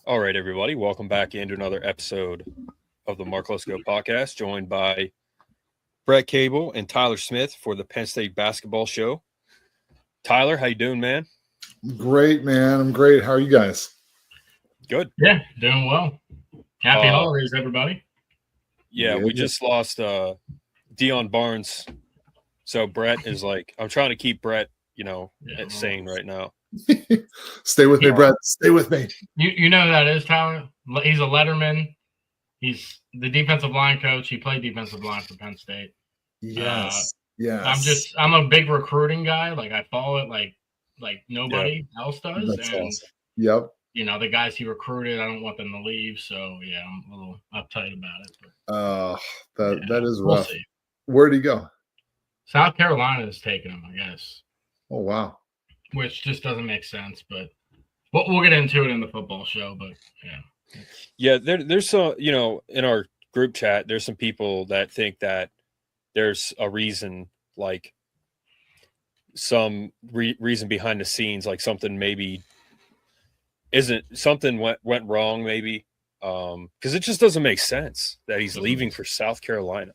All right, everybody, welcome back into another episode of the markleskopodcast, joined by Brett Cable and Tyler Smith for the Penn State basketball show. Tyler, how you doing, man? Great, man. I'm great. How are you guys? Good. Yeah, doing well. Happy holidays, everybody. Yeah, we just lost Dion Barnes. So Brett is like, I'm trying to keep Brett, sane right now. Stay with me, Brett. Stay with me. You know who that is, Tyler? He's a letterman. He's the defensive line coach. He played defensive line for Penn State. Yes. Yes. I'm a big recruiting guy. Like I follow it like nobody else does. That's awesome. Yep. You know, the guys he recruited, I don't want them to leave. So yeah, I'm a little uptight about it. But that is we'll rough. See. Where'd he go? South Carolina is taking him, I guess. Oh wow. Which just doesn't make sense, but we'll get into it in the football show. But yeah, there's some, in our group chat, there's some people that think that there's a reason, like some reason behind the scenes, like something maybe went wrong, maybe, because it just doesn't make sense that he's leaving for South Carolina.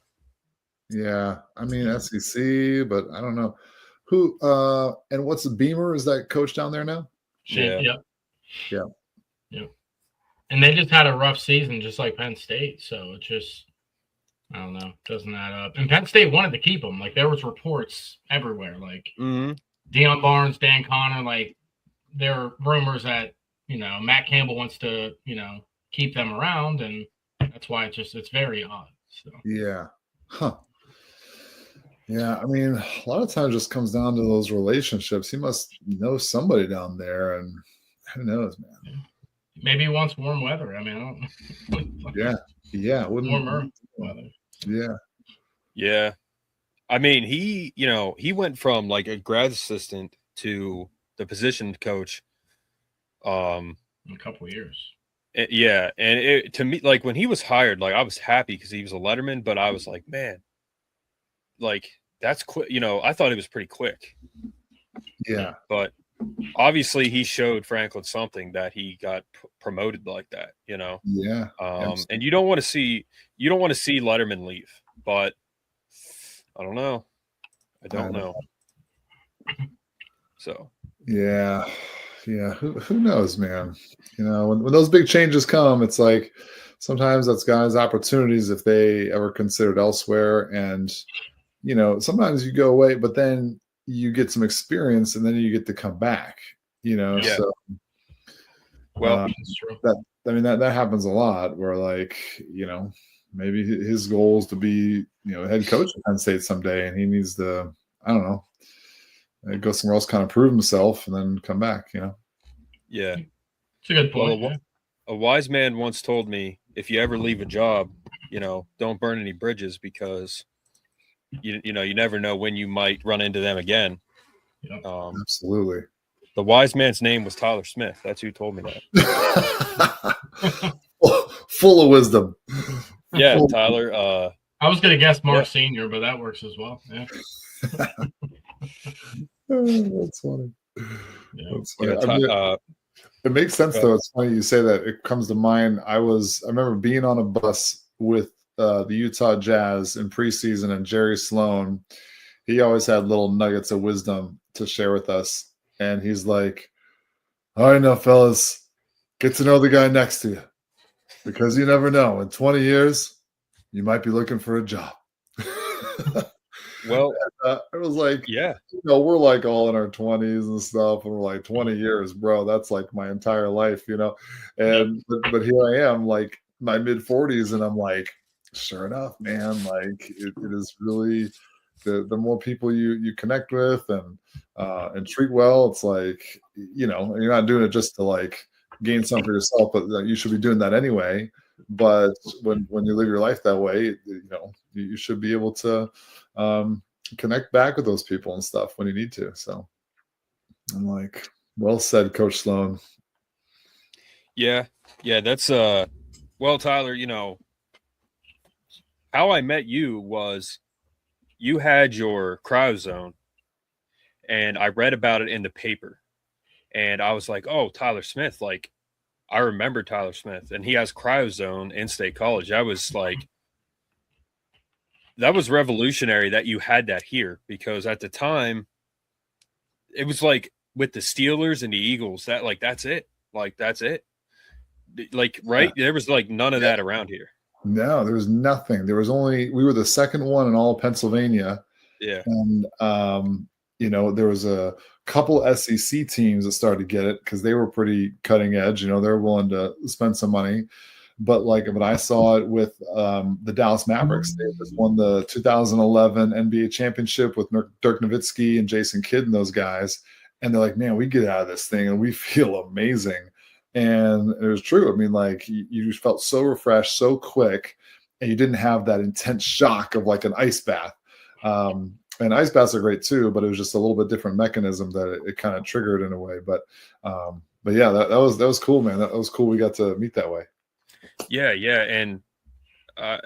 Yeah, I mean SEC, but I don't know. Who and what's the Beamer? Is that coach down there now? Yeah. Yeah. And they just had a rough season, just like Penn State. So it just, I don't know, doesn't add up. And Penn State wanted to keep him. Like there was reports everywhere, like Dion Barnes, Dan Connor. Like there are rumors that Matt Campbell wants to keep them around, and that's why it's very odd. So yeah, huh. Yeah, I mean, a lot of times it just comes down to those relationships. He must know somebody down there, and who knows, man. Maybe he wants warm weather. I mean, I don't know. Yeah. Warmer weather. Yeah. I mean, he went from like a grad assistant to the position coach. In a couple of years. Yeah, and to me, like when he was hired, like I was happy because he was a letterman, but I was like, man, like that's quick. I thought it was pretty quick. Yeah, but obviously he showed Franklin something that he got promoted like that. Yeah. And you don't want to see Letterman leave, but I don't know. I don't know. So yeah. Who knows, man? When those big changes come, it's like sometimes that's guys' opportunities if they ever considered elsewhere. And sometimes you go away, but then you get some experience, and then you get to come back. So well, that happens a lot. Where like maybe his goal is to be head coach at Penn State someday, and he needs to go somewhere else, kind of prove himself, and then come back. Yeah, it's a good point. Well, a wise man once told me, if you ever leave a job, don't burn any bridges, because you never know when you might run into them again. Yep. Absolutely. The wise man's name was Tyler Smith. That's who told me that. Full of wisdom. Yeah, Tyler. I was going to guess Mark Sr., but that works as well. Yeah. That's funny. Yeah. That's funny. It makes sense, though. It's funny you say that. It comes to mind. I remember being on a bus with the Utah Jazz in preseason, and Jerry Sloan, he always had little nuggets of wisdom to share with us. And he's like, all right, now, fellas, get to know the guy next to you, because you never know. In 20 years, you might be looking for a job. Well, it was like, yeah, we're like all in our 20s and stuff, and we're like 20 years, bro. That's like my entire life, And but here I am, like my mid 40s, and I'm like, sure enough, man, like it is really the more people you connect with and treat well. It's like you're not doing it just to like gain something for yourself, but you should be doing that anyway. But when you live your life that way, you should be able to connect back with those people and stuff when you need to. So I'm like, well said, Coach Sloan. Yeah, that's well, Tyler, how I met you was you had your cryo zone, and I read about it in the paper, and I was like, oh, Tyler Smith, like I remember Tyler Smith, and he has CryoZone in State College. That was revolutionary that you had that here, because at the time it was like with the Steelers and the Eagles, that's it. That's it. Right? There was none of that around here. No, there was nothing. We were the second one in all of Pennsylvania. Yeah. And, there was a couple SEC teams that started to get it because they were pretty cutting edge. They're willing to spend some money. But I saw it with the Dallas Mavericks. They just won the 2011 NBA championship with Dirk Nowitzki and Jason Kidd and those guys. And they're like, man, we get out of this thing and we feel amazing. And it was true. I mean, you just felt so refreshed, so quick, and you didn't have that intense shock of like an ice bath. And ice baths are great too, but it was just a little bit different mechanism that it kind of triggered in a way. But yeah, that was cool, man. That was cool. We got to meet that way. Yeah, and I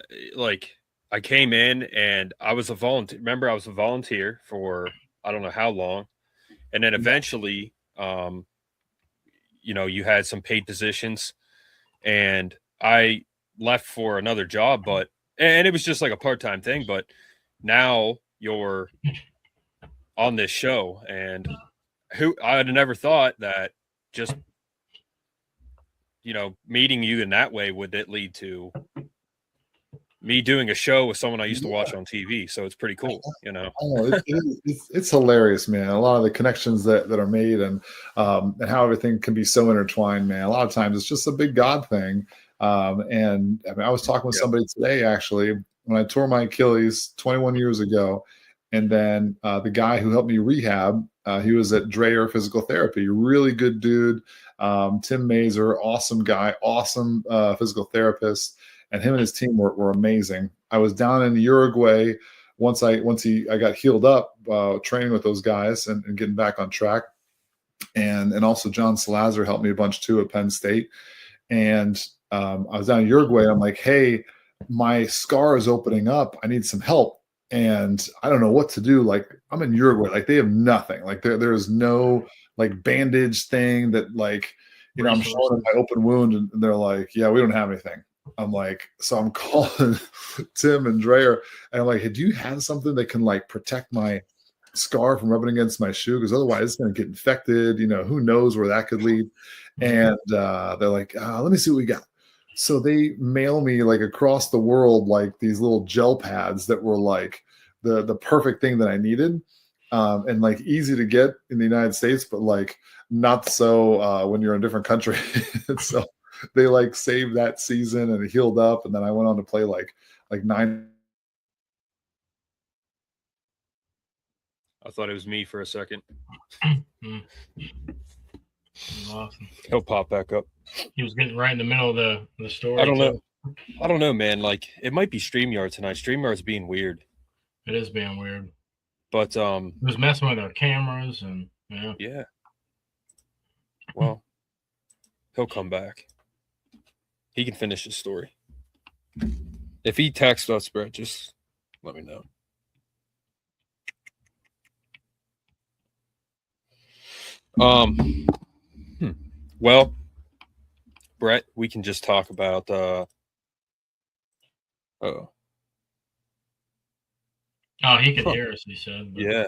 came in and I was a volunteer. Remember, I was a volunteer for I don't know how long, and then eventually, you had some paid positions, and I left for another job, and it was just like a part-time thing. But now you're on this show, and I'd never thought that just meeting you in that way would it lead to me doing a show with someone I used to watch on TV. So it's pretty cool, It's hilarious, man. A lot of the connections that are made and how everything can be so intertwined, man. A lot of times it's just a big God thing. And I mean, I was talking with somebody today, actually, when I tore my Achilles 21 years ago. And then the guy who helped me rehab, he was at Dreyer Physical Therapy, really good dude. Tim Mazer, awesome guy, awesome physical therapist, and him and his team were amazing. I was down in Uruguay once I got healed up, training with those guys and getting back on track. And also John Salazar helped me a bunch too at Penn State. And I was down in Uruguay. I'm like, hey, my scar is opening up. I need some help. And I don't know what to do. Like, I'm in Uruguay. Like, they have nothing. Like, there's no bandage thing that I'm showing them my open wound, and they're like, yeah, we don't have anything. I'm like, so I'm calling Tim and Dreyer, and I'm like, hey, do you have something that can protect my scar from rubbing against my shoe? Because otherwise it's going to get infected. Who knows where that could lead? And they're like, let me see what we got. So they mail me across the world these little gel pads that were the perfect thing that I needed, and easy to get in the United States, but not so when you're in a different country. So they saved that season and it healed up, and then I went on to play like 9. I thought it was me for a second. Awesome. He'll pop back up. He was getting right in the middle of the story. I don't know, man. It might be StreamYard tonight. StreamYard's being weird. It is being weird. But it was messing with our cameras and yeah. Well, he'll come back. He can finish his story. If he texts us, Brett, just let me know. Well, Brett, we can just talk about he could hear us, he said. But, yeah.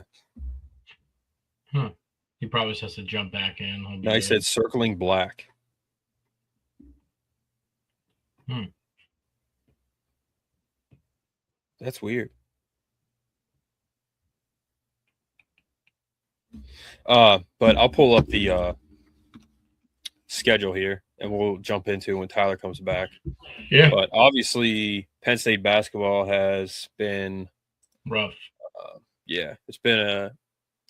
He probably just has to jump back in. No, he said circling black. That's weird. But I'll pull up the schedule here and we'll jump into when Tyler comes back. Yeah. But obviously Penn State basketball has been rough. It's been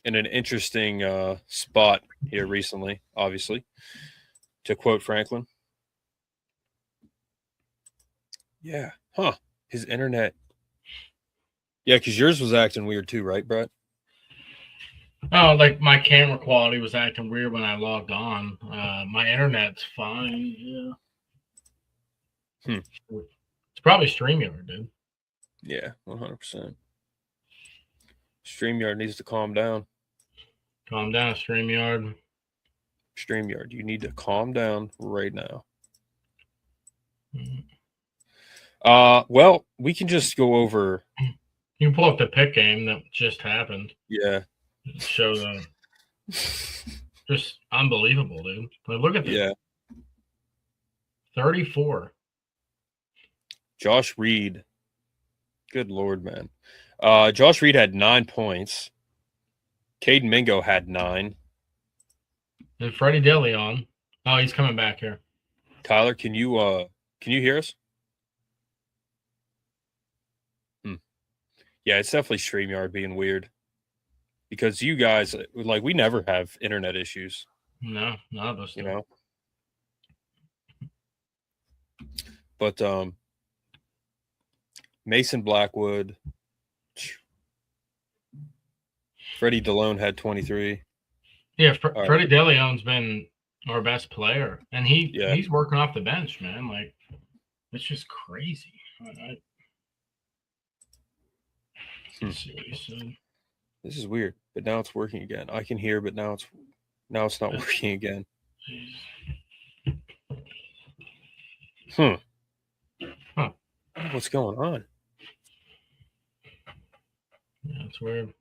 in an interesting spot here recently, obviously, to quote Franklin. Yeah. Huh. His internet. Yeah, because yours was acting weird too, right, Brett? Oh, my camera quality was acting weird when I logged on. My internet's fine. Yeah. It's probably StreamYard, dude. Yeah, 100%. StreamYard needs to calm down. Calm down, StreamYard. StreamYard, you need to calm down right now. Well, we can just go over. You can pull up the Pitt game that just happened. Yeah. Show them. Just unbelievable, dude. Like, look at this. Yeah. 34. Josh Reed. Good Lord, man. Josh Reed had 9 points. Caden Mingo had 9. And Freddie DeLeon. Oh, he's coming back here. Tyler, can you hear us? Yeah, it's definitely StreamYard being weird. Because you guys, like, we never have internet issues. No, none of us do. You know? But Mason Blackwood, Freddie DeLone had 23. Yeah, All Freddie DeLeon's been our best player, and he's working off the bench, man. Like, it's just crazy. Let's see what he said. This is weird, but now it's working again. I can hear, but now it's not working again. Huh. What's going on? Yeah, it's weird.